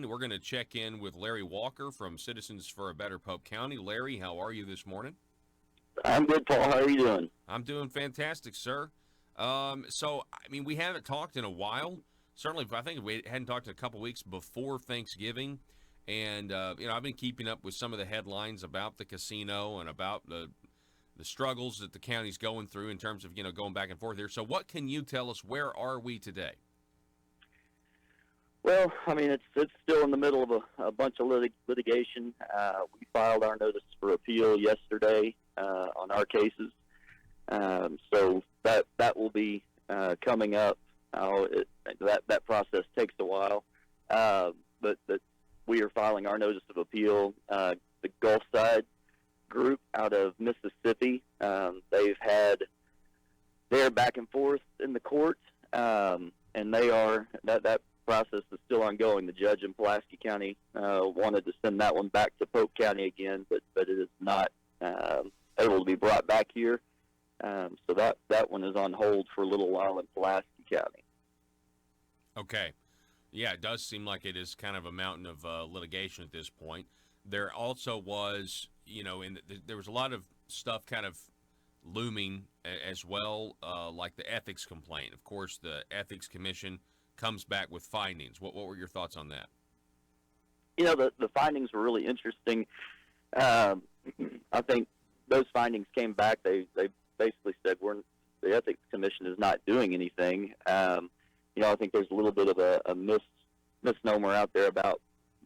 We're going to check in with Larry Walker from Citizens for a Better Pope County. Larry, how are you this morning? I'm good, Paul. How are you doing? I'm doing fantastic, sir. I mean, we haven't talked in a while. Certainly, I think we hadn't talked in a couple weeks before Thanksgiving. And, I've been keeping up with some of the headlines about the casino and about the struggles that the county's going through in terms of, going back and forth here. So what can you tell us? Where are we today? Well, I mean, it's still in the middle of a bunch of litigation. We filed our notice for appeal yesterday on our cases, so that will be coming up. That process takes a while, but we are filing our notice of appeal. The Gulf Side group out of Mississippi, they're back and forth in the court, and that process is still ongoing. The judge in Pulaski County wanted to send that one back to Polk County again, but it is not able to be brought back here. So that one is on hold for a little while in Pulaski County. Okay. Yeah, it does seem like it is kind of a mountain of litigation at this point. There also was, there was a lot of stuff kind of looming as well, like the ethics complaint. Of course, the Ethics Commission comes back with findings. What were your thoughts on that? The findings were really interesting. I think those findings came back. They basically said the Ethics Commission is not doing anything. I think there's a little bit of a misnomer out there about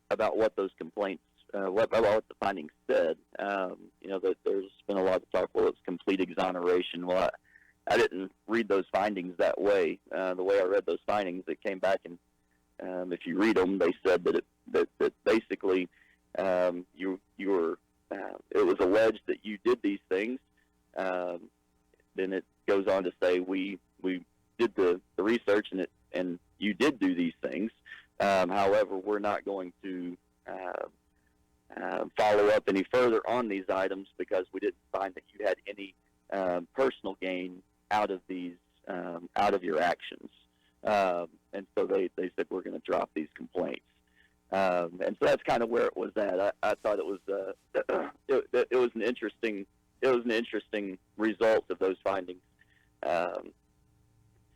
what those complaints, what the findings said. That there's been a lot of talk. Well, it's complete exoneration. Well, I didn't read those findings that way. The way I read those findings, it came back and if you read them, they said that basically you were it was alleged that you did these things. Then it goes on to say we did the research and you did do these things. However, we're not going to follow up any further on these items because we didn't find that you had any personal gain out of these out of your actions. And so they said we're going to drop these complaints. And so that's kind of where it was at. I thought it was it was an interesting result of those findings.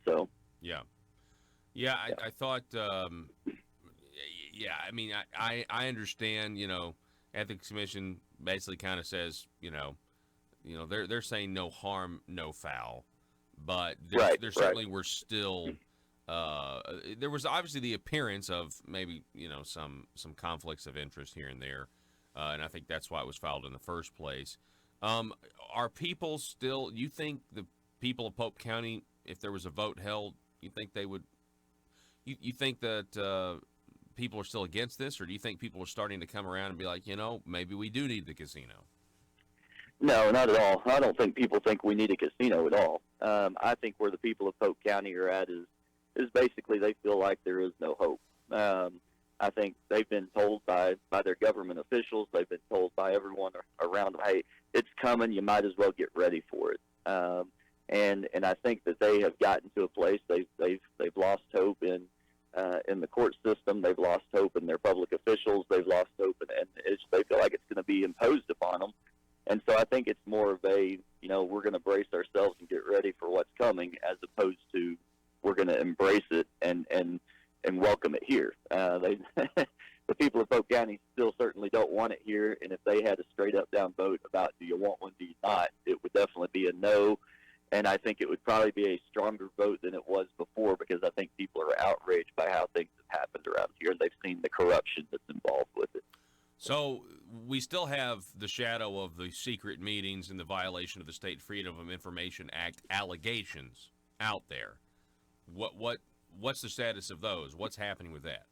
So yeah, I thought I mean I understand. Ethics Commission basically kind of says they're saying no harm, no foul, but there certainly were still. There was obviously the appearance of maybe some conflicts of interest here and there, and I think that's why it was filed in the first place. Are people still? You think the people of Pope County, if there was a vote held, you think they would? You think that people are still against this, or do you think people are starting to come around and be like, maybe we do need the casino? No, not at all. I don't think people think we need a casino at all. I think where the people of Polk County are at is basically they feel like there is no hope. I think they've been told by their government officials, they've been told by everyone around them, hey, it's coming, you might as well get ready for it. And I think that they have gotten to a place they've lost hope in the court system, they've lost hope in their public officials, they've lost hope, and they feel like it's going to be imposed upon them. And so I think it's more of a, we're going to brace ourselves and get ready for what's coming, as opposed to we're going to embrace it and welcome it here. The people of Polk County still certainly don't want it here, and if they had a straight up down vote about do you want one, do you not, it would definitely be a no. And I think it would probably be a stronger vote than it was before, because I think people are outraged by how things have happened around here, and they've seen the corruption that's involved with it. So we still have the shadow of the secret meetings and the violation of the State Freedom of Information Act allegations out there. What's the status of those? What's happening with that?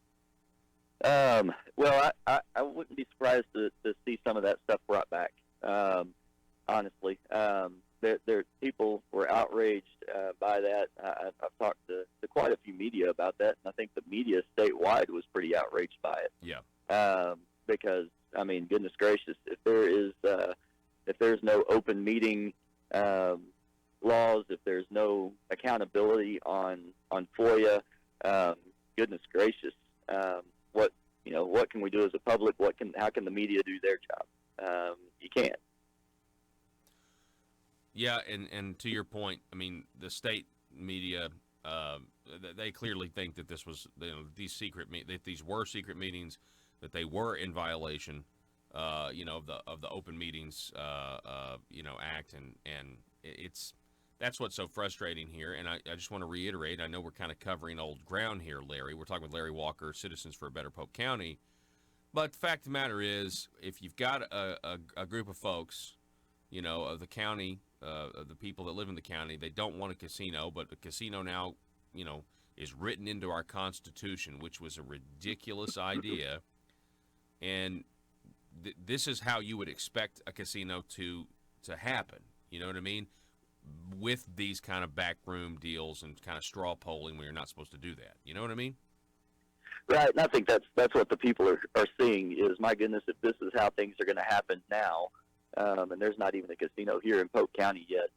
Well, I wouldn't be surprised to see some of that stuff brought back. Honestly, people were outraged by that. I've talked to quite a few media about that, and I think the media statewide was pretty outraged by it. Yeah. Because I mean, goodness gracious, if there's no open meeting laws, if there's no accountability on FOIA, goodness gracious, can we do as a public? How can the media do their job? You can't. Yeah, and to your point, I mean, the state media, they clearly think that this was, that these were secret meetings, that they were in violation, of the Open Meetings, Act, and that's what's so frustrating here. And I just want to reiterate, I know we're kind of covering old ground here, Larry. We're talking with Larry Walker, Citizens for a Better Polk County. But the fact of the matter is, if you've got a group of folks, of the county, of the people that live in the county, they don't want a casino, but a casino now, is written into our Constitution, which was a ridiculous idea. And this is how you would expect a casino to happen. You know what I mean? With these kind of backroom deals and kind of straw polling when you're not supposed to do that. You know what I mean? Right, and I think that's what the people are seeing is, my goodness, if this is how things are going to happen now, and there's not even a casino here in Polk County yet,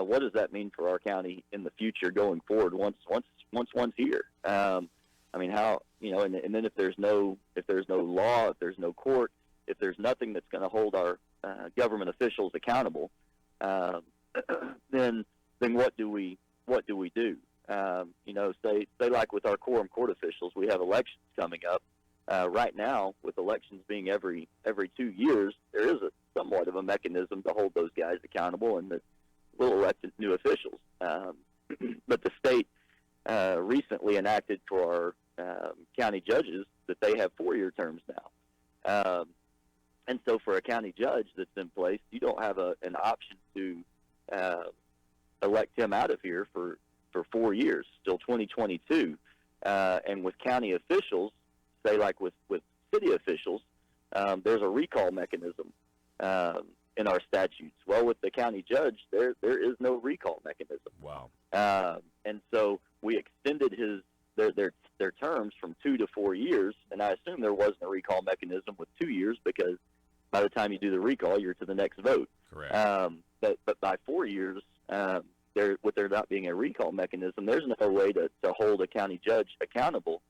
what does that mean for our county in the future going forward once one's here? I mean, how, and then if there's no law, if there's no court, if there's nothing that's going to hold our government officials accountable, then what do we do? Say like with our quorum court officials, we have elections coming up. Right now, with elections being every 2 years, there is somewhat of a mechanism to hold those guys accountable, and that will elect new officials. But the state recently enacted for our county judges that they have 4-year terms now. And so for a county judge that's in place, you don't have an option to elect him out of here for 4 years, still 2022. And with county officials, say like with city officials, there's a recall mechanism in our statutes. Well, with the county judge, there is no recall mechanism. Wow. And so we extended their terms from 2 to 4 years, and I assume there wasn't a recall mechanism with 2 years, because by the time you do the recall, you're to the next vote. Correct. But by 4 years, with there not being a recall mechanism, there's no way to hold a county judge accountable.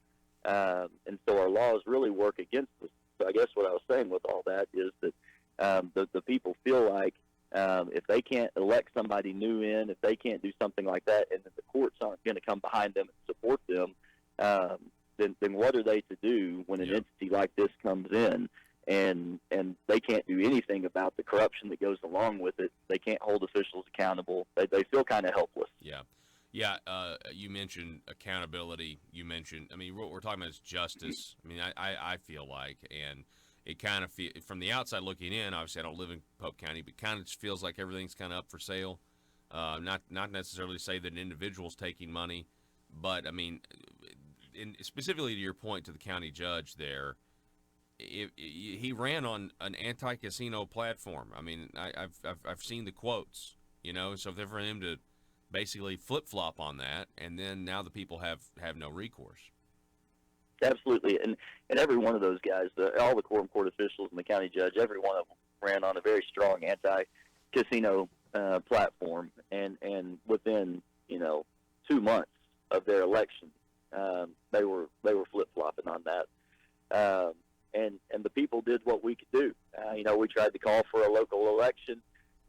And so our laws really work against us. So I guess what I was saying with all that is that the people feel like if they can't elect somebody new in, if they can't do something like that, and that the courts aren't going to come behind them and support them, then what are they to do when an entity like this comes in and they can't do anything about the corruption that goes along with it? They can't hold officials accountable. They feel kind of helpless. Yeah. Yeah, you mentioned accountability. You mentioned, I mean, what we're talking about is justice. I mean, I feel like, and it kind of from the outside looking in, obviously I don't live in Polk County, but kind of just feels like everything's kind of up for sale. Not necessarily to say that an individual's taking money, but I mean, specifically to your point to the county judge there, he ran on an anti-casino platform. I mean, I've seen the quotes, so for him to basically flip-flop on that, and then now the people have no recourse. Absolutely, and every one of those guys, all the quorum court officials and the county judge, every one of them ran on a very strong anti-casino platform, and within 2 months of their election, they were flip-flopping on that, and the people did what we could do. We tried to call for a local election,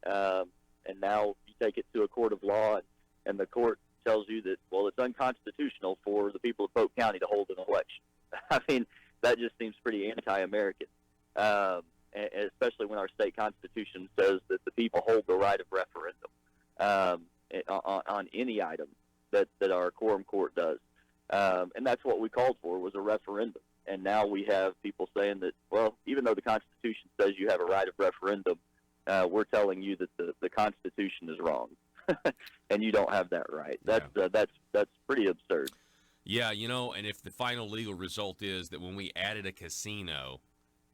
and now you take it to a court of law, and the court tells you that, well, it's unconstitutional for the people of Polk County to hold an election. I mean, that just seems pretty anti-American, especially when our state constitution says that the people hold the right of referendum on any item that our quorum court does. And that's what we called for, was a referendum. And now we have people saying that, well, even though the Constitution says you have a right of referendum, we're telling you that the Constitution is wrong, and you don't have that right. That's pretty absurd. Yeah, and if the final legal result is that when we added a casino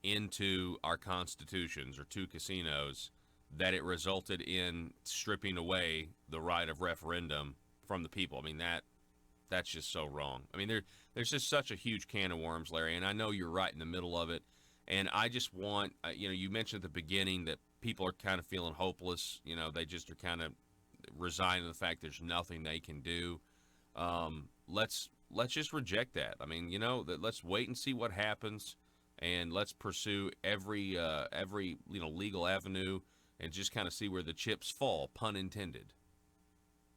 into our constitutions, or 2 casinos, that it resulted in stripping away the right of referendum from the people, I mean, that's just so wrong. I mean, there's just such a huge can of worms, Larry, and I know you're right in the middle of it. And I just want, you mentioned at the beginning that people are kind of feeling hopeless. They just are kind of resigned to the fact there's nothing they can do. Let's just reject that. I mean, let's wait and see what happens. and let's pursue every legal avenue and just kind of see where the chips fall, pun intended.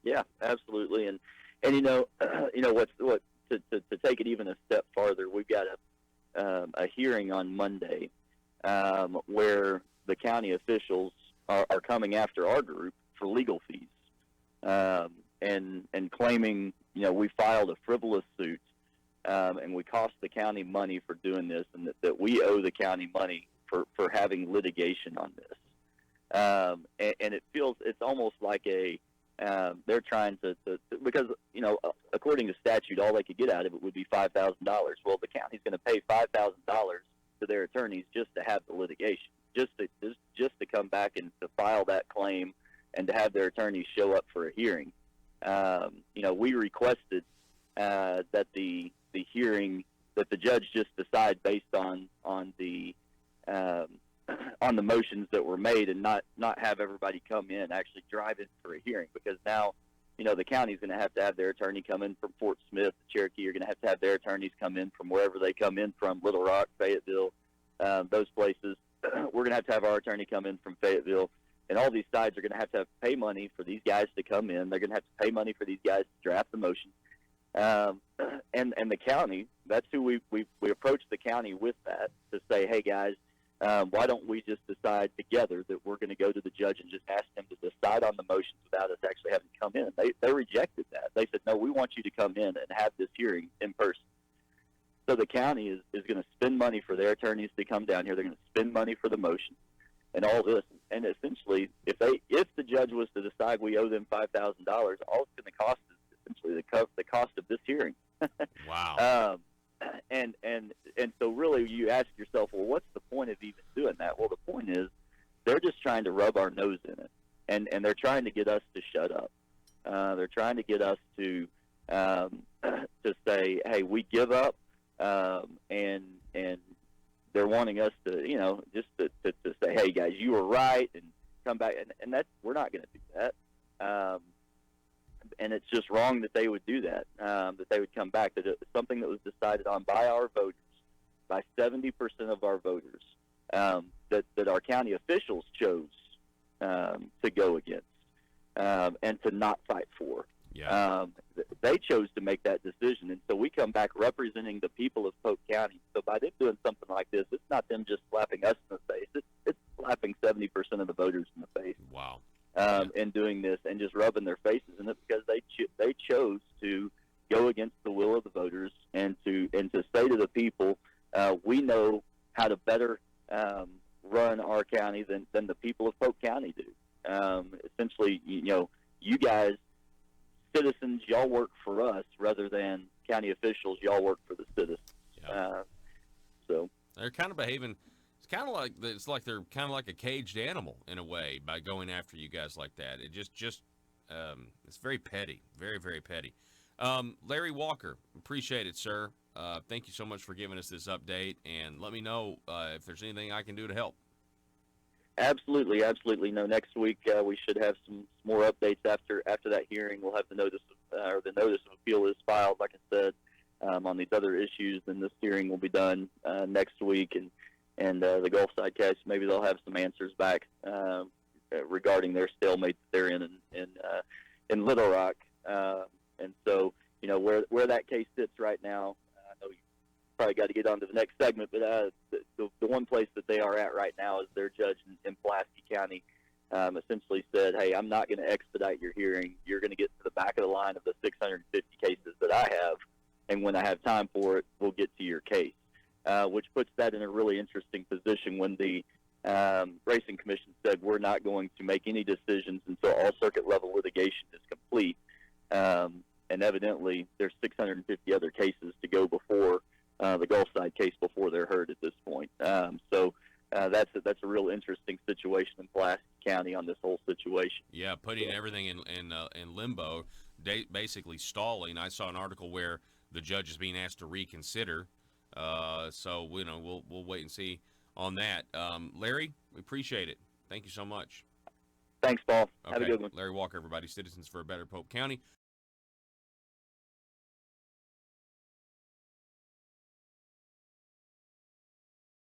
Yeah, absolutely. And what to take it even a step farther, we've got a hearing on Monday where the county officials are coming after our group for legal fees, and claiming we filed a frivolous suit, and we cost the county money for doing this, and that we owe the county money for having litigation on this. And it's almost like they're trying to because according to statute, all they could get out of it would be $5,000. Well, the county's going to pay $5,000 to their attorneys just to have the litigation, just to come back and to file that claim, and to have their attorneys show up for a hearing. We requested that the hearing, that the judge just decide based on the motions that were made, and not have everybody come in, actually drive in for a hearing, because now the county's going to have their attorney come in from Fort Smith. The Cherokee are going to have their attorneys come in from wherever they come in from, Little Rock, Fayetteville, those places. We're going to have our attorney come in from Fayetteville, and all these sides are going to have pay money for these guys to come in. They're going to have to pay money for these guys to draft the motion. And the county, that's who we approached the county with that, to say, hey guys, why don't we just decide together that we're going to go to the judge and just ask him to decide on the motions without us actually having to come in? They rejected that. They said, no, we want you to come in and have this hearing in person. So the county is going to spend money for their attorneys to come down here. They're going to spend money for the motion and all this. And essentially, if the judge was to decide we owe them $5,000, all it's going to cost is essentially the cost of this hearing. Wow. And so really you ask yourself, well, what's the point of even doing that? Well, the point is they're just trying to rub our nose in it, and they're trying to get us to shut up. They're trying to get us to say, hey, we give up, and they're wanting us to, just to say, hey guys, you were right, and come back, and that's, we're not going to do that. And it's just wrong that they would do that, that they would come back. That it's something that was decided on by our voters, by 70% of our voters, that our county officials chose to go against and to not fight for. Yeah. They chose to make that decision, and so we come back representing the people of Polk County. So by them doing something like this, it's not them just slapping us in the face. It's slapping 70% of the voters in the face. Wow. In doing this and just rubbing their faces in it, because they chose to go against the will of the voters, and to say to the people, we know how to better run our county than the people of Polk County do. Essentially, you guys, citizens, y'all work for us rather than county officials. Y'all work for the citizens. Yeah. So they're kind of behaving. It's like they're kind of like a caged animal in a way by going after you guys like that. It just it's very petty, very, very petty. Larry Walker, appreciate it, sir. Thank you so much for giving us this update, and let me know if there's anything I can do to help. Absolutely. No, next week we should have some more updates after that hearing. We'll have the notice of appeal is filed, like I said, on these other issues. Then this hearing will be done next week, and the Gulfside case, maybe they'll have some answers back regarding their stalemate that they're in Little Rock. And so, where that case sits right now, I know you probably got to get on to the next segment, but the one place that they are at right now is their judge in Pulaski County essentially said, hey, I'm not going to expedite your hearing. You're going to get to the back of the line of the 650 cases that I have, and when I have time for it, we'll get to your case. Which puts that in a really interesting position when the Racing Commission said we're not going to make any decisions until all circuit-level litigation is complete. And evidently, there's 650 other cases to go before the Gulfside case before they're heard at this point. So that's a real interesting situation in Pulaski County on this whole situation. Yeah, putting everything in limbo, basically stalling. I saw an article where the judge is being asked to reconsider. So we'll wait and see on that. Larry, we appreciate it. Thank you so much. Thanks, Paul. Okay. Have a good one. Larry Walker, everybody. Citizens for a Better Polk County.